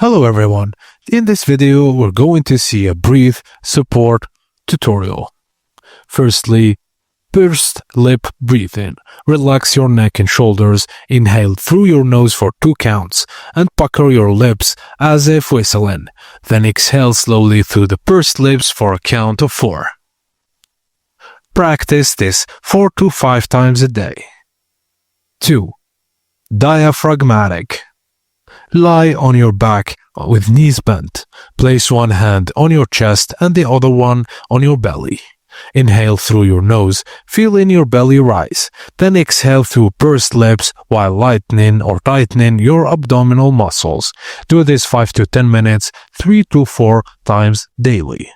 Hello everyone, in this video we're going to see a brief support tutorial. Firstly, pursed lip breathing. Relax your neck and shoulders, inhale through your nose for 2 counts and pucker your lips as if whistling. Then exhale slowly through the pursed lips for a count of 4. Practice this 4 to 5 times a day. 2. Diaphragmatic. Lie on your back with knees bent. Place one hand on your chest and the other one on your belly. Inhale through your nose, feel in your belly rise. Then exhale through pursed lips while lightening or tightening your abdominal muscles. Do this 5 to 10 minutes, 3 to 4 times daily.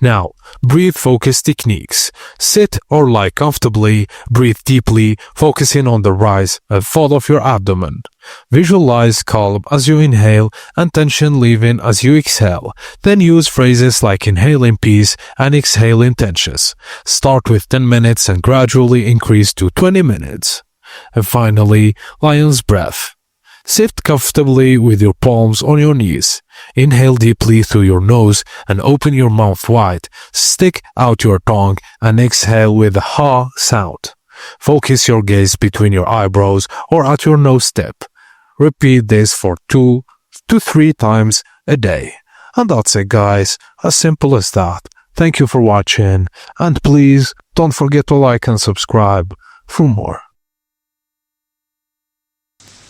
Now, breathe focus techniques. Sit or lie comfortably, breathe deeply, focusing on the rise and fall of your abdomen. Visualize calm as you inhale and tension leaving as you exhale. Then use phrases like inhale in peace and exhale in tension. Start with 10 minutes and gradually increase to 20 minutes. And finally, lion's breath. Sit comfortably with your palms on your knees. Inhale deeply through your nose and open your mouth wide. Stick out your tongue and exhale with a ha sound. Focus your gaze between your eyebrows or at your nose tip. Repeat this for 2 to 3 times a day. And that's it, guys. As simple as that. Thank you for watching and please don't forget to like and subscribe for more.